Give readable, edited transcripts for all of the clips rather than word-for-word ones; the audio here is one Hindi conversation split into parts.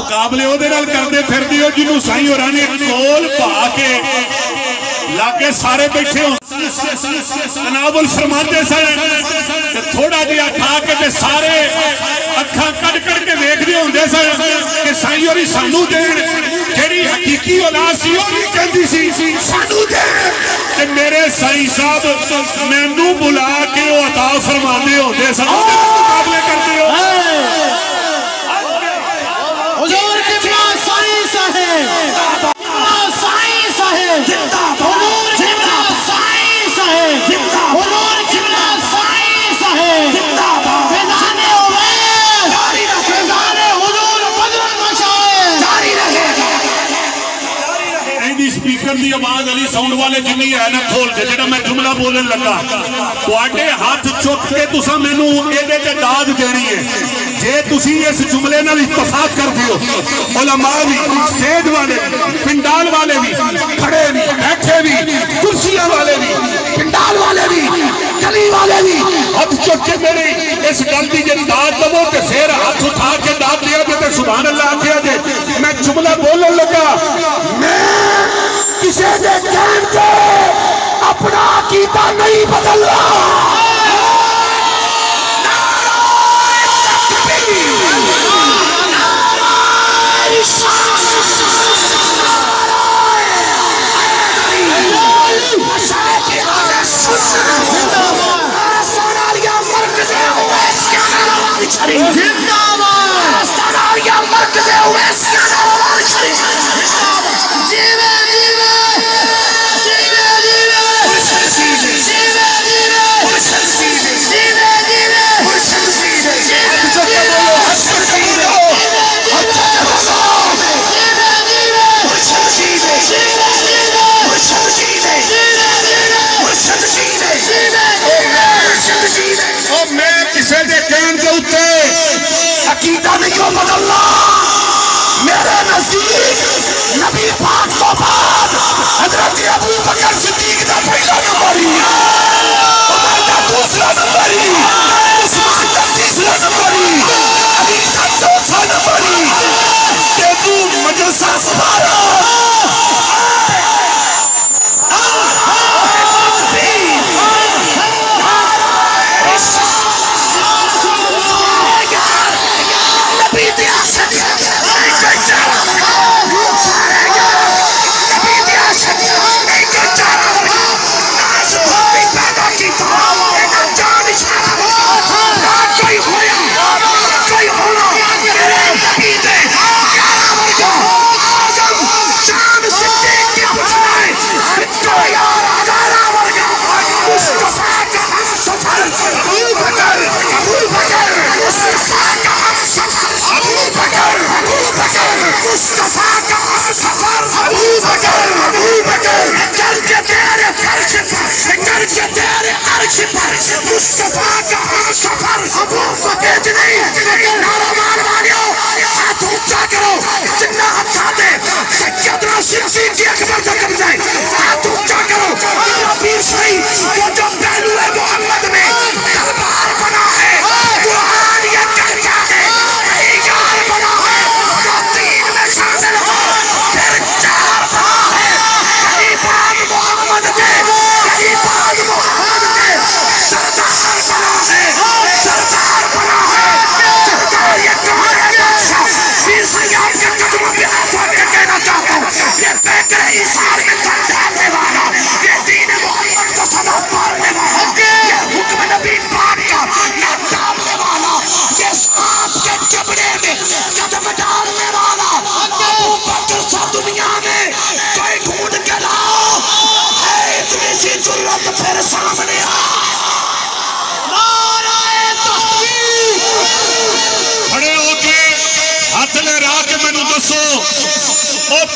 मुकाबले ओदे नाल करदे फिरदे हो जिन्हों साईं होरां ने कोल पा के लाके सारे बैठे हो तनावुल फरमाते सन थोड़ा जिहा खा के ते सारे अखां कड़ कड़ के देखदे होंदे सन कि साईं होरी सानू देण जेड़ी हकीकी औलाद सी ओह भी कहंदी सी सानू देण ते मेरे साईं साहब मैनू बुला के ओह अता फरमांदे होंदे सन मुकाबले करदे हो हुजूर किबला साईं साहब साईं साहब हुजूर किबला साईं साहब हुजूर किबला साईं साहब जिंदाबाद फैजाने होवे जारी रहे फैजाने हुजूर बदर मचाए जारी रहेगा इंदी स्पीकर दी आवाज वाली साउंड वाले जिन्नी है ना खोल दे जेड़ा मैं जुमला बोलने लगा तुहाडे हाथ चुक के तुसा मैनू एदे ते दाद देनी है जे तुसी इस जुमले नाल इत्तफाक करदे हो उलमा भी स्टेज वाले पिंडाल वाले भी खड़े भी बैठे भी कुर्सियां वाले भी पिंडाल वाले भी गली वाले भी हाथ चुक के मेरी इस गल दी जे दाद दवो ते फिर हाथ उठा के दाद दिया जे ते सुभान अल्लाह आखिया जे मैं जुमला बोलने लगा मैं किसी दे कहण ते अपना अकीदा नहीं बदलना अकीदा नहीं हो बदलना मेरे नजदीक नबी पाक तो बाद हजरत अबू बकर सिद्दीक दा पहला नंबर ही उमर दा दूसरा नंबर ही उस्मान दा तीसरा नंबर ही अली दा चौथा नंबर ही ते तू मजलसा सवारा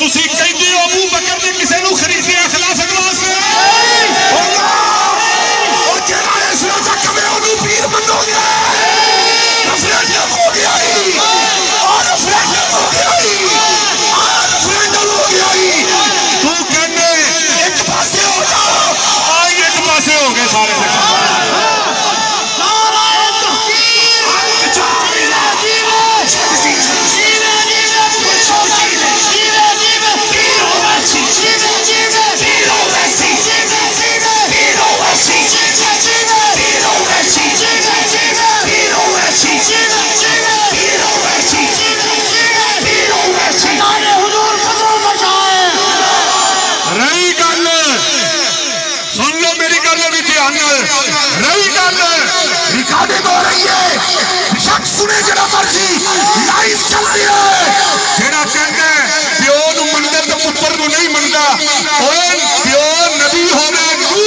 तुसी कहते हो अबू बकर ने किसी को खरीदे खिलाफत वास्ते और जेड़ा इसरा दा कमे ओनू पीर मनोगे रेफरेंडम हो गया और रेफरेंडम हो गया और रेफरेंडम हो गया तू कहने एक पासे हो जाओ आई एक पासे हो गए सारे नाराए तकबीर सुने जरा मर्जी लाइव चल रही है जेड़ा कहता है प्यो नूं मनदे ते पुत्तर नूं नहीं मनदा ओए प्यो नबी होवे तू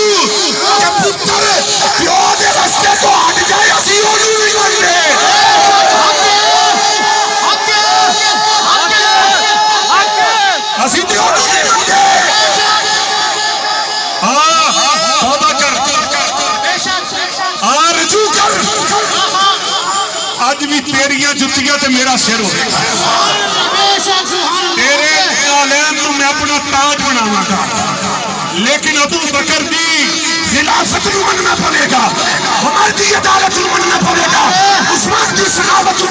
जे पुत्तर प्यो दे रास्ते तो हट जाए असि ओनू नहीं मनदे असि ते ओनू नहीं मनदे तौबा कर आरजू कर अज भी तेरिया जुतियां ते मेरा सिर हो तेरे आलम को मैं अपना ताज बनावागा लेकिन अबू बकर दी खिलाफत को मनना पड़ेगा उमर की अदालत को मनना पड़ेगा उस्मान की सखावत को